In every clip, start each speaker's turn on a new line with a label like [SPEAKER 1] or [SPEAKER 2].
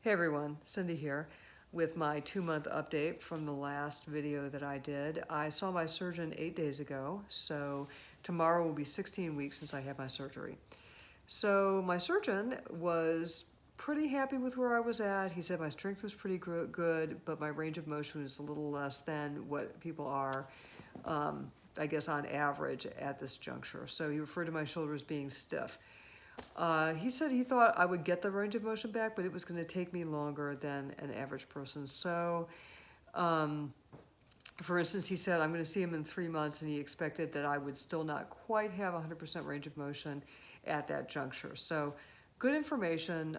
[SPEAKER 1] Hey everyone, Cindy here with my 2-month update from the last video that I did. I saw my surgeon 8 days ago, so tomorrow will be 16 weeks since I had my surgery. So my surgeon was pretty happy with where I was at. He said my strength was pretty good, but my range of motion was a little less than what people are, I guess, on average at this juncture. So he referred to my shoulders being stiff. He said he thought I would get the range of motion back, but it was going to take me longer than an average person. So, for instance, he said I'm going to see him in 3 months, and he expected that I would still not quite have 100% range of motion at that juncture. So, good information.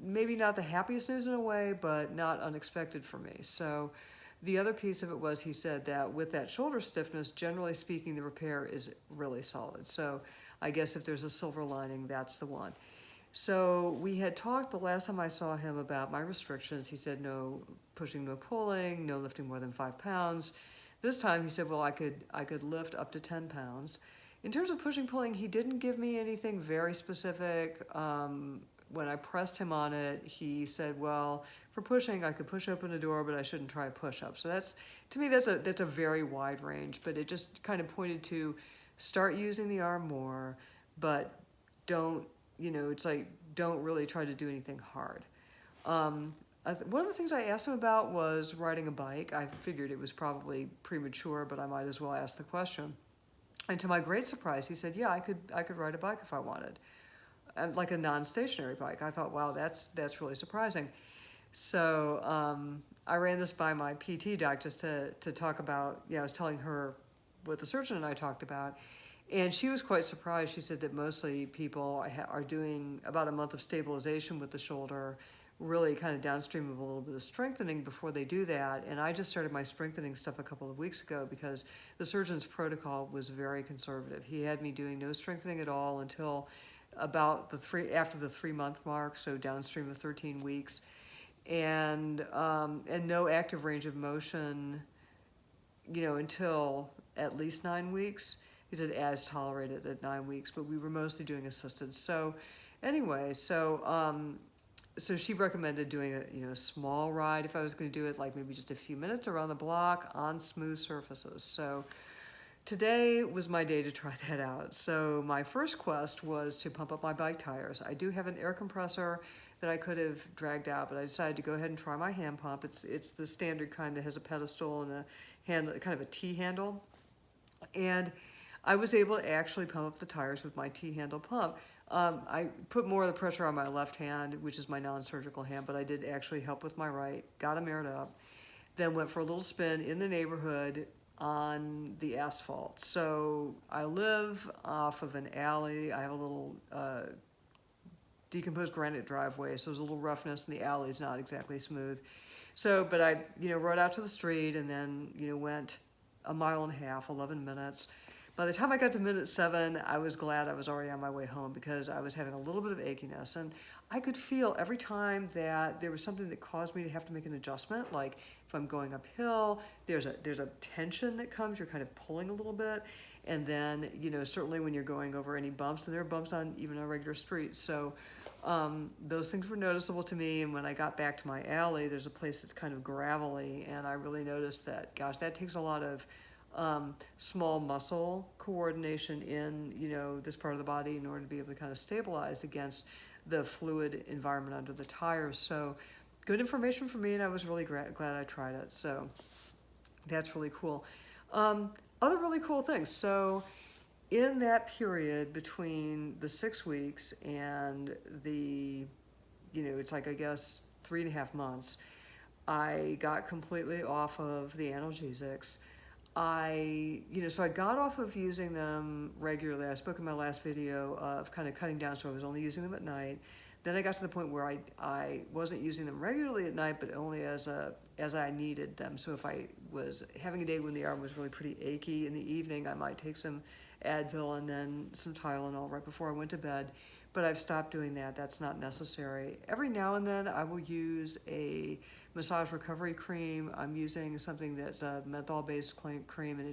[SPEAKER 1] Maybe not the happiest news in a way, but not unexpected for me. So, the other piece of it was he said that with that shoulder stiffness, generally speaking, the repair is really solid. So I guess if there's a silver lining, that's the one. So we had talked the last time I saw him about my restrictions. He said no pushing, no pulling, no lifting more than 5 pounds. This time he said, well, I could lift up to 10 pounds. In terms of pushing, pulling, he didn't give me anything very specific. When I pressed him on it, he said, well, for pushing, I could push open a door, but I shouldn't try a push-up. So to me, that's a very wide range, but it just kind of pointed to start using the arm more, but don't, it's like, don't really try to do anything hard. One of the things I asked him about was riding a bike. I figured it was probably premature, but I might as well ask the question. And to my great surprise, he said, yeah, I could ride a bike if I wanted. Like a non-stationary bike. I thought, wow, that's really surprising. So I ran this by my PT doc just to talk about, I was telling her what the surgeon and I talked about, and she was quite surprised. She said that mostly people are doing about a month of stabilization with the shoulder, really kind of downstream of a little bit of strengthening before they do that. And I just started my strengthening stuff a couple of weeks ago because the surgeon's protocol was very conservative. He had me doing no strengthening at all until about after the 3-month mark, so downstream of 13 weeks, and no active range of motion, until at least 9 weeks. He said as tolerated at 9 weeks, but we were mostly doing assisted. So anyway, so she recommended doing a small ride if I was going to do it, like maybe just a few minutes around the block on smooth surfaces. So today was my day to try that out. So my first quest was to pump up my bike tires. I do have an air compressor that I could have dragged out, but I decided to go ahead and try my hand pump. It's the standard kind that has a pedestal and a handle, kind of a T-handle. And I was able to actually pump up the tires with my T-handle pump. I put more of the pressure on my left hand, which is my non-surgical hand, but I did actually help with my right, got them aired up, then went for a little spin in the neighborhood on the asphalt. So I live off of an alley. I have a little decomposed granite driveway, so there's a little roughness, and the alley is not exactly smooth. So, but I, rode out to the street and then, went a mile and a half, 11 minutes. By the time I got to minute 7, I was glad I was already on my way home because I was having a little bit of achiness, and I could feel every time that there was something that caused me to have to make an adjustment. Like if I'm going uphill, there's a tension that comes. You're kind of pulling a little bit, and then certainly when you're going over any bumps, and there are bumps on even a regular street. So those things were noticeable to me. And when I got back to my alley, there's a place that's kind of gravelly, and I really noticed that, gosh, that takes a lot of small muscle coordination in this part of the body in order to be able to kind of stabilize against the fluid environment under the tires. So good information for me, and I was really glad I tried it. So that's really cool. Other really cool things. So in that period between the 6 weeks and the, it's like, I guess, 3.5 months, I got completely off of the analgesics. So I got off of using them regularly. I spoke in my last video of kind of cutting down, so I was only using them at night. Then I got to the point where I wasn't using them regularly at night, but only as I needed them. So if I was having a day when the arm was really pretty achy in the evening, I might take some Advil and then some Tylenol right before I went to bed. But I've stopped doing that. That's not necessary. Every now and then I will use a massage recovery cream. I'm using something that's a menthol-based cream, and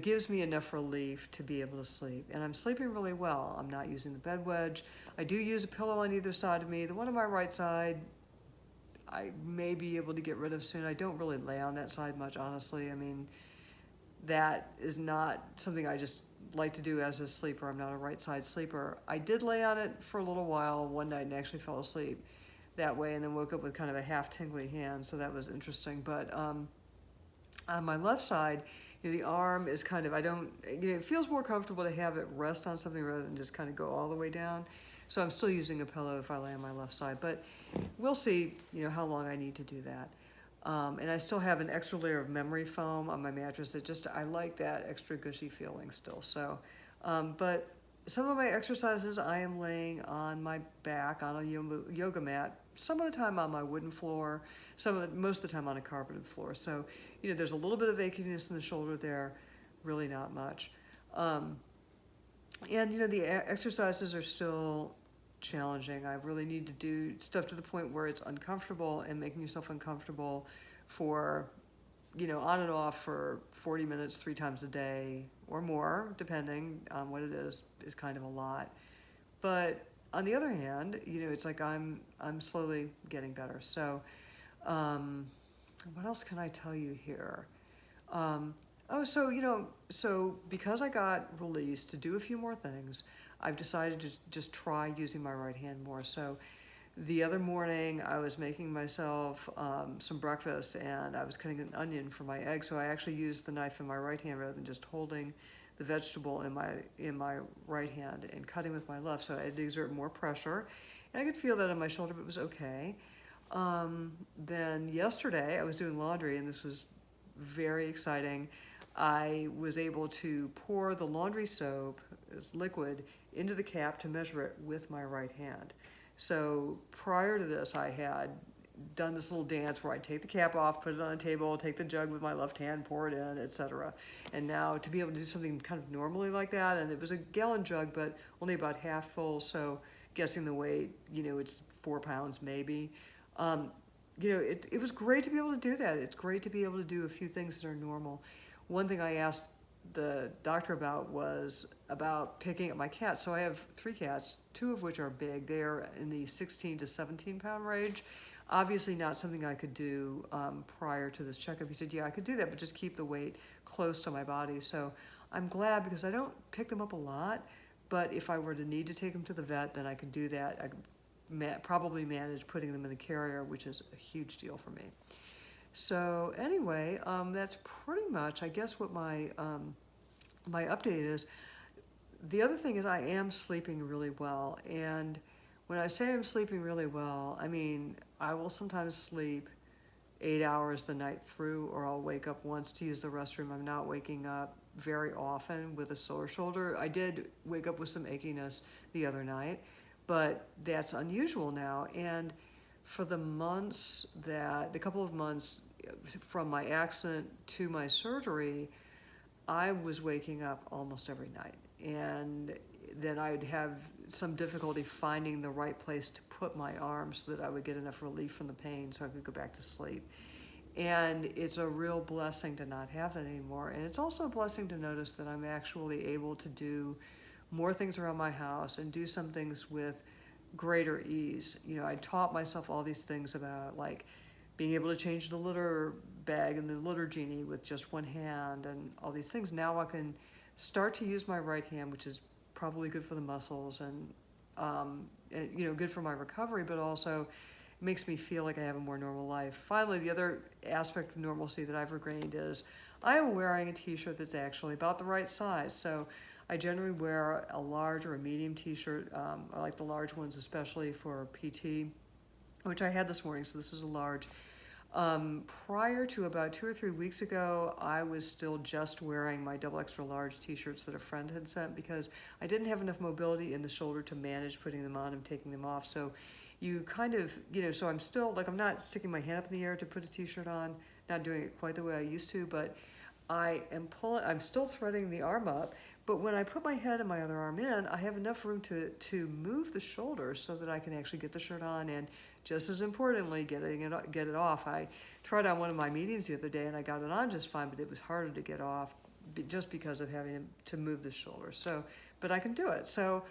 [SPEAKER 1] gives me enough relief to be able to sleep. And I'm sleeping really well. I'm not using the bed wedge. I do use a pillow on either side of me. The one on my right side, I may be able to get rid of soon. I don't really lay on that side much, honestly. I mean, that is not something I just like to do as a sleeper. I'm not a right side sleeper. I did lay on it for a little while one night and actually fell asleep that way, and then woke up with kind of a half tingly hand, so that was interesting. But on my left side, the arm is kind of, it feels more comfortable to have it rest on something rather than just kind of go all the way down. So I'm still using a pillow if I lay on my left side, but we'll see, how long I need to do that. And I still have an extra layer of memory foam on my mattress. I like that extra gushy feeling still. So, but some of my exercises, I am laying on my back on a yoga mat, some of the time on my wooden floor, most of the time on a carpeted floor. So, there's a little bit of achiness in the shoulder there, really not much. And, the exercises are still challenging. I really need to do stuff to the point where it's uncomfortable, and making yourself uncomfortable for, on and off for 40 minutes 3 times a day or more, depending on what it is kind of a lot. But on the other hand, it's like I'm slowly getting better. So, what else can I tell you here? So because I got released to do a few more things, I've decided to just try using my right hand more. So the other morning I was making myself some breakfast, and I was cutting an onion for my egg. So I actually used the knife in my right hand rather than just holding the vegetable in my right hand and cutting with my left. So I had to exert more pressure, and I could feel that on my shoulder, but it was okay. Then yesterday I was doing laundry, and this was very exciting. I was able to pour the laundry soap, this liquid, into the cap to measure it with my right hand. So prior to this, I had done this little dance where I'd take the cap off, put it on a table, take the jug with my left hand, pour it in, etc. And now to be able to do something kind of normally like that, and it was a gallon jug, but only about half full, so guessing the weight, it's 4 pounds maybe. It was great to be able to do that. It's great to be able to do a few things that are normal. One thing I asked the doctor about was about picking up my cats. So I have 3 cats, 2 of which are big. They're in the 16 to 17 pound range. Obviously not something I could do prior to this checkup. He said, yeah, I could do that, but just keep the weight close to my body. So I'm glad, because I don't pick them up a lot, but if I were to need to take them to the vet, then I could do that. I could probably manage putting them in the carrier, which is a huge deal for me. So anyway, that's pretty much, I guess, what my update is. The other thing is I am sleeping really well. And when I say I'm sleeping really well, I mean, I will sometimes sleep 8 hours the night through, or I'll wake up once to use the restroom. I'm not waking up very often with a sore shoulder. I did wake up with some achiness the other night, but that's unusual now. And for the couple of months from my accident to my surgery, I was waking up almost every night. And then I would have some difficulty finding the right place to put my arm so that I would get enough relief from the pain so I could go back to sleep. And it's a real blessing to not have that anymore. And it's also a blessing to notice that I'm actually able to do more things around my house and do some things with greater ease. I taught myself all these things about, like, being able to change the litter bag and the litter genie with just one hand and all these things. Now I can start to use my right hand, which is probably good for the muscles and good for my recovery, but also makes me feel like I have a more normal life. Finally, the other aspect of normalcy that I've regained is I am wearing a t-shirt that's actually about the right size. So I generally wear a large or a medium t-shirt. I like the large ones, especially for PT, which I had this morning, so this is a large. Prior to about 2 or 3 weeks ago, I was still just wearing my double extra large t-shirts that a friend had sent, because I didn't have enough mobility in the shoulder to manage putting them on and taking them off. So you kind of, so I'm still, I'm not sticking my hand up in the air to put a t-shirt on, not doing it quite the way I used to, but I'm still threading the arm up, but when I put my head and my other arm in, I have enough room to move the shoulder so that I can actually get the shirt on, and just as importantly, get it off. I tried on one of my mediums the other day and I got it on just fine, but it was harder to get off just because of having to move the shoulder. So, but I can do it. So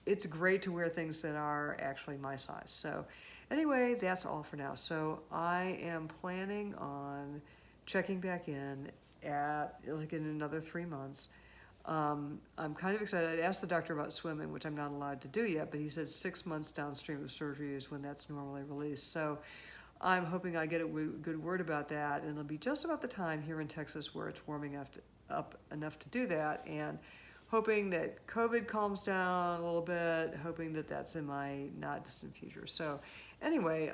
[SPEAKER 1] it's great to wear things that are actually my size. So anyway, that's all for now. So I am planning on checking back in at like in another 3 months. I'm kind of excited. I asked the doctor about swimming, which I'm not allowed to do yet, but he says 6 months downstream of surgery is when that's normally released. So I'm hoping I get a good word about that, and it'll be just about the time here in Texas where it's warming up enough to do that, and hoping that COVID calms down a little bit, hoping that that's in my not distant future. So anyway,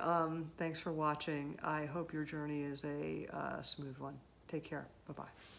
[SPEAKER 1] thanks for watching. I hope your journey is a smooth one. Take care. Bye-bye.